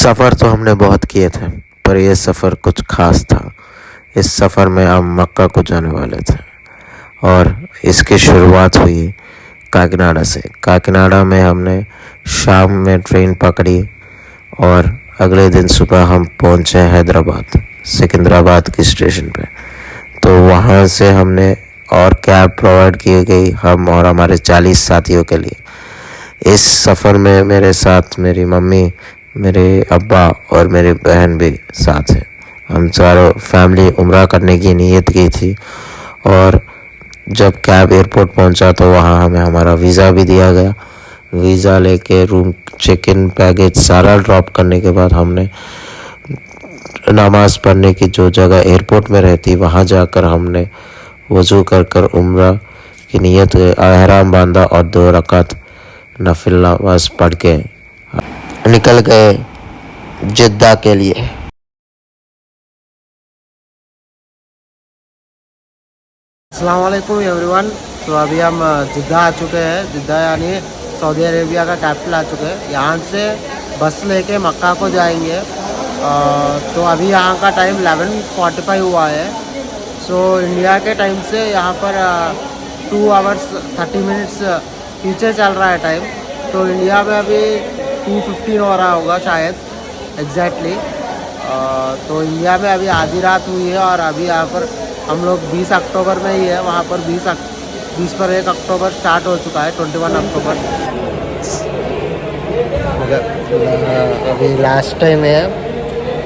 सफ़र तो हमने बहुत किए थे, पर यह सफ़र कुछ ख़ास था। इस सफ़र में हम मक्का को जाने वाले थे और इसकी शुरुआत हुई काकीनाडा से। काकीनाडा में हमने शाम में ट्रेन पकड़ी और अगले दिन सुबह हम पहुंचे हैदराबाद, सिकंदराबाद की स्टेशन पे। तो वहाँ से हमने और कैब प्रोवाइड की गई हम और हमारे 40 साथियों के लिए। इस सफ़र में मेरे साथ मेरी मम्मी, मेरे अब्बा और मेरी बहन भी साथ हैं। हम चारों फैमिली उम्रा करने की नीयत की थी और जब कैब एयरपोर्ट पहुंचा तो वहाँ हमें हमारा वीज़ा भी दिया गया। वीज़ा लेके रूम चेक इन बैगेज सारा ड्रॉप करने के बाद हमने नमाज़ पढ़ने की जो जगह एयरपोर्ट में रहती वहाँ जाकर हमने वज़ू कर उम्रा की नीयत एहराम बांधा और 2 रकात नफिल नमाज पढ़ के निकल गए जिद्दा के लिए। अस्सलाम वालेकुम एवरीवन। तो अभी हम जिद्दा आ चुके हैं। जिद्दा यानी सऊदी अरेबिया का कैपिटल आ चुके हैं। यहाँ से बस लेके मक्का को जाएंगे। तो अभी यहाँ का टाइम 11:45 हुआ है। सो इंडिया के टाइम से यहाँ पर 2 आवर्स 30 मिनट्स पीछे चल रहा है टाइम। तो इंडिया में अभी 2:15 हो रहा होगा शायद एग्जैक्टली। तो इंडिया में अभी आधी रात हुई है और अभी यहाँ पर हम लोग 20 अक्टूबर में ही है। वहाँ पर 20 पर 1 अक्टूबर स्टार्ट हो चुका है, 21 अक्टूबर। अभी लास्ट टाइम है,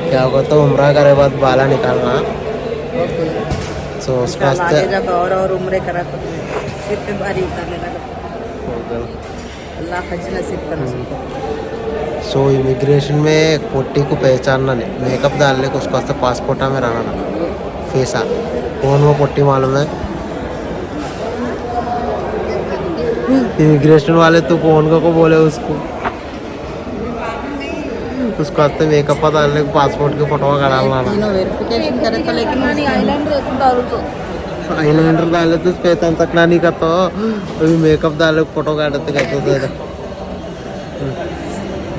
क्या होगा तो उम्रा करे बाद बाला निकालना। तो उसके वास्ते जब और उम्रे करा तो कितने बारी करने लगा। अल्लाह हज नसीब कर सकता। सो इमिग्रेशन में पोटी को पहचानना नहीं, मेकअप डालने को उसके वास्ते पासपोर्टा में रहना ना फेसा कौन वो पोटी मालूम है। इमिग्रेशन वाले तो कौन को बोले उसको आते मेकअप डालने को पासपोर्ट के फोटो का डालना वेरिफिकेशन करे तो लेकिन आईलाइनर डाले तो पहचान तक ना नहीं करता। अभी मेकअप डाले फोटो काटते करते थे।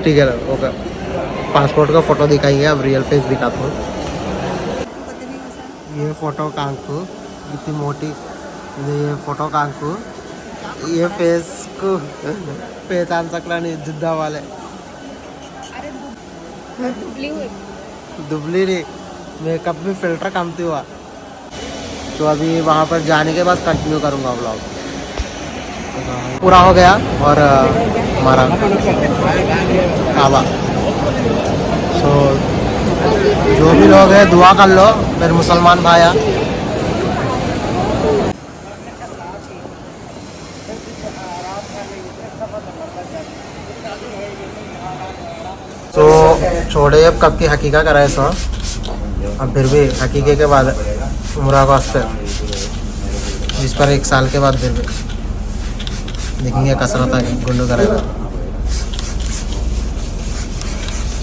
ठीक है ओके, पासपोर्ट का फोटो दिखाइए, अब रियल फेस दिखाता हूँ। ये फोटो कांकू इतनी मोटी, ये फोटो कांकू, ये फेस को पहचान सकला नहीं जिद्दा वाले। दुबली नहीं, मेकअप भी फिल्टर कमती हुआ। तो अभी वहाँ पर जाने के बाद कंटिन्यू करूँगा व्लॉग। पूरा हो गया और हमारा काबा। सो जो भी लोग हैं दुआ कर लो मेरे मुसलमान भाया। तो छोड़े अब कब की हकीका कराए सो, अब फिर भी हकीके के बाद उम्रा को वास्ते जिस पर 1 साल के बाद फिर भी देखेंगे कसरत आगे गुल्लू करेगा।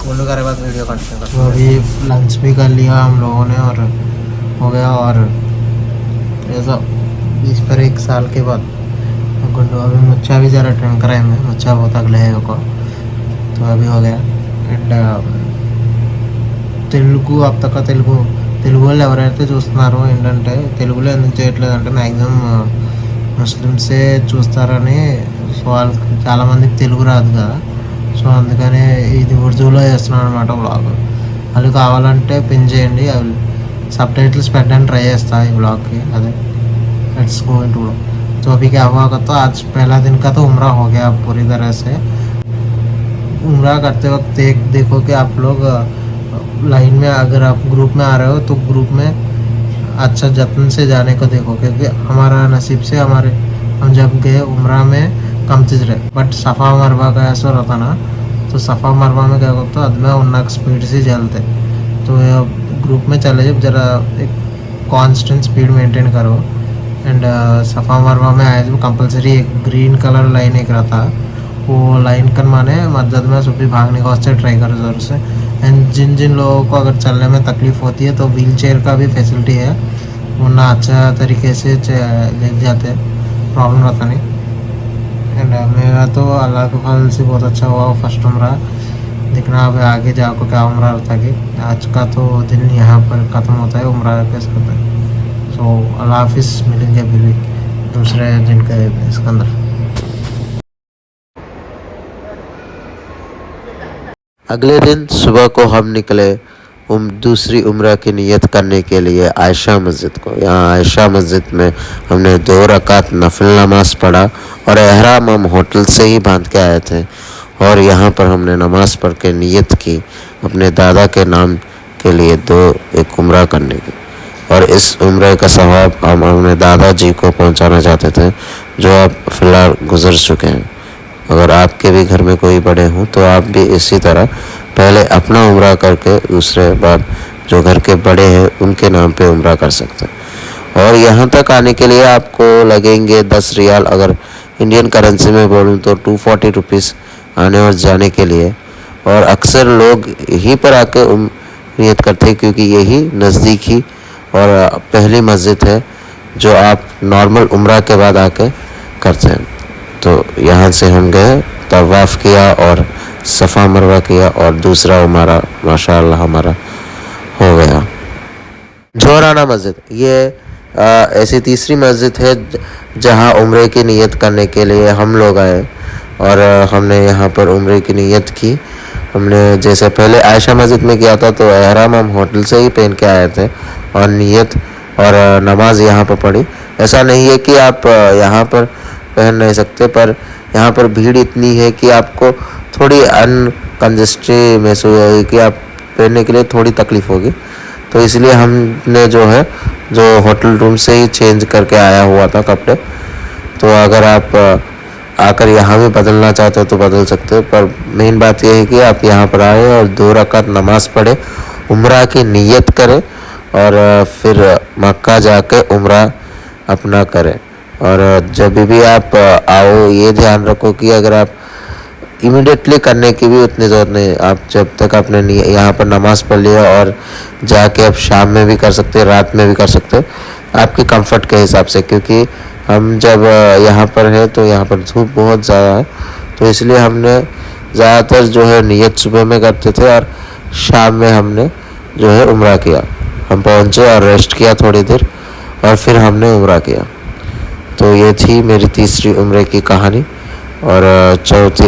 गुल्लू करे बाद वीडियो कंटिन्यू कर। तो अभी लंच भी कर लिया हम लोगों ने और हो गया। और ऐसा इस पर 1 साल के बाद गुल्लू अभी मुच्छा भी ज़रा ट्रिम कराए में, मुच्छा बहुत अगले है को। तो अभी हो गया। అండ్ తెలుగు अब तक తెలుగు వాళ్ళు ఎవరైతే చూస్తున్నారో ఏంటంటే తెలుగులో ఎందుకు చేయట్లేదంటే మ్యాక్సిమం ముస్లిమ్సే చూస్తారని. సో వాళ్ళకి చాలామందికి తెలుగు రాదు కదా, సో అందుకనే ఇది ఉర్దూలో చేస్తున్నాను అనమాట వ్లాగ్. వాళ్ళు కావాలంటే పిన్ చేయండి, అవి सब टाइटल्स పెట్టడానికి ट्राई చేస్తా ఈ व्लॉग की। अरे लेट्स गो इनटू व्लॉग। तो अभी क्या हुआ तो आज पहला दिन का तो उम्रा हो गया पूरी तरह से। उम्रा करते वक्त देखो कि आप लोग लाइन में, अगर आप ग्रुप में आ रहे हो तो ग्रुप में अच्छा जत्न से जाने को देखो, क्योंकि हमारा नसीब से हम जब गए उम्रा में कम चीज रहे, बट सफ़ा मरवा का ऐसा रहता ना। तो सफ़ा मरवा में क्या होता है अदमे उन्ना स्पीड से चलते। तो ग्रुप में चले जब जरा एक कांस्टेंट स्पीड मेंटेन करो। एंड सफ़ा मरवा में आए जब कंपलसरी एक ग्रीन कलर लाइन एक रहता, वो लाइन कर माने मदद में सुबह भागने का वास्ते ट्राई करो ज़रूर से। एंड जिन लोगों को अगर चलने में तकलीफ़ होती है तो व्हील चेयर का भी फैसिलिटी है, वरना अच्छा तरीके से ले जाते, प्रॉब्लम रहता नहीं। एंड मेरा तो अल्लाह के फजल से बहुत अच्छा हुआ फर्स्ट उम्रा। देखना अब आगे जाकर क्या उम्र रहता है। आज का तो दिन यहाँ पर ख़त्म होता है उम्र के साथ। सो अल्लाह हाफिज़, मिलेंगे फिर भी दूसरे दिन के इसके अंदर। अगले दिन सुबह को हम निकले दूसरी उम्रा की नियत करने के लिए आयशा मस्जिद को। यहाँ आयशा मस्जिद में हमने 2 रकात नफिल नमाज पढ़ा और एहराम हम होटल से ही बांध के आए थे। और यहाँ पर हमने नमाज पढ़ के नियत की अपने दादा के नाम के लिए एक उम्रा करने की। और इस उम्रे का सवाब हम अपने दादाजी को पहुँचाना चाहते थे जो अब फ़िलहाल गुज़र चुके हैं। अगर आपके भी घर में कोई बड़े हों तो आप भी इसी तरह पहले अपना उम्रा करके दूसरे बार जो घर के बड़े हैं उनके नाम पे उम्रा कर सकते हैं। और यहाँ तक आने के लिए आपको लगेंगे 10 रियाल, अगर इंडियन करेंसी में बोलूँ तो 240 रुपीज़ आने और जाने के लिए। और अक्सर लोग यहीं पर आके नियत करते हैं क्योंकि यही नज़दीक ही और पहली मस्जिद है जो आप नॉर्मल उम्रा के बाद आके करते हैं। तो यहाँ से हम गए, तवाफ़ किया और सफ़ा मरवा किया और दूसरा उम्रा माशाअल्लाह हमारा हो गया। जोराना मस्जिद ये ऐसी तीसरी मस्जिद है जहाँ उम्रे की नियत करने के लिए हम लोग आए और हमने यहाँ पर उम्रे की नियत की। हमने जैसे पहले आयशा मस्जिद में किया था तो एहराम हम होटल से ही पहन के आए थे और नियत और नमाज यहाँ पर पढ़ी। ऐसा नहीं है कि आप यहाँ पर पहन नहीं सकते, पर यहाँ पर भीड़ इतनी है कि आपको थोड़ी अनकंजेस्टेड महसूस होगी कि आप पहनने के लिए थोड़ी तकलीफ़ होगी। तो इसलिए हमने जो होटल रूम से ही चेंज करके आया हुआ था कपड़े। तो अगर आप आकर यहाँ भी बदलना चाहते हो तो बदल सकते हो, पर मेन बात यह है कि आप यहाँ पर आए और 2 रकात नमाज़ पढ़े, उम्रा की नियत करें और फिर मक्का जाके उम्रा अपना करें। और जब भी आप आओ ये ध्यान रखो कि अगर आप इमीडिएटली करने की भी उतनी ज़रूरत नहीं, आप जब तक आपने यहाँ पर नमाज़ पढ़ लिया और जाके आप शाम में भी कर सकते हैं, रात में भी कर सकते हो आपके कंफर्ट के हिसाब से। क्योंकि हम जब यहाँ पर है तो यहाँ पर धूप बहुत ज़्यादा है, तो इसलिए हमने ज़्यादातर जो है नियत सुबह में करते थे और शाम में हमने जो है उम्रा किया। हम पहुँचे और रेस्ट किया थोड़ी देर और फिर हमने उम्रा किया। तो ये थी मेरी तीसरी उम्रे की कहानी। और चौथी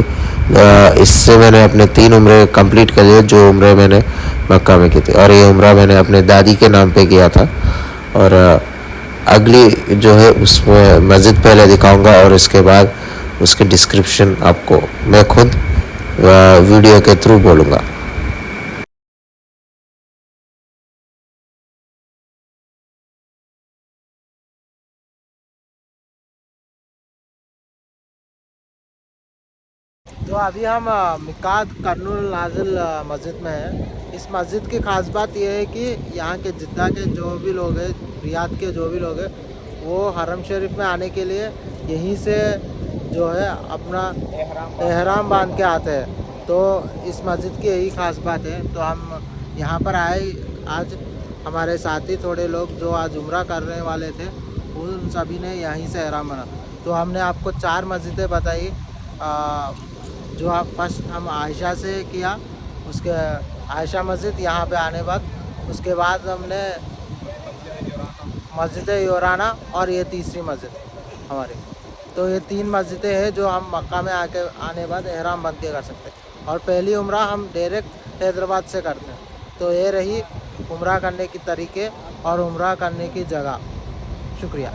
इससे मैंने अपने 3 उम्रे कंप्लीट कर लिए जो उम्रे मैंने मक्का में की थी। और ये उम्रा मैंने अपने दादी के नाम पे किया था। और अगली जो है उसमें मस्जिद पहले दिखाऊंगा और इसके बाद उसके डिस्क्रिप्शन आपको मैं खुद वीडियो के थ्रू बोलूँगा। तो अभी हम मिकात कर्नूल नाजिल मस्जिद में हैं। इस मस्जिद की ख़ास बात यह है कि यहाँ के जिद्दा के जो भी लोग हैं, रियाद के जो भी लोग हैं, वो हरम शरीफ में आने के लिए यहीं से जो है अपना एहराम बांध के आते हैं। तो इस मस्जिद की यही ख़ास बात है। तो हम यहाँ पर आए, आज हमारे साथी थोड़े लोग जो आज उम्रा करने वाले थे उन सभी ने यहीं से एहराम बना। तो हमने आपको 4 मस्जिदें बताई। जो आप फर्स्ट हम आयशा से किया, उसके आयशा मस्जिद यहाँ पे आने बाद, उसके बाद हमने मस्जिद योराना और ये तीसरी मस्जिद हमारी। तो ये 3 मस्जिदें हैं जो हम मक्का में आने बाद एहराम बंद के कर सकते हैं। और पहली उम्रा हम डायरेक्ट हैदराबाद से करते हैं। तो ये रही उम्रा करने की तरीके और उम्रा करने की जगह। शुक्रिया।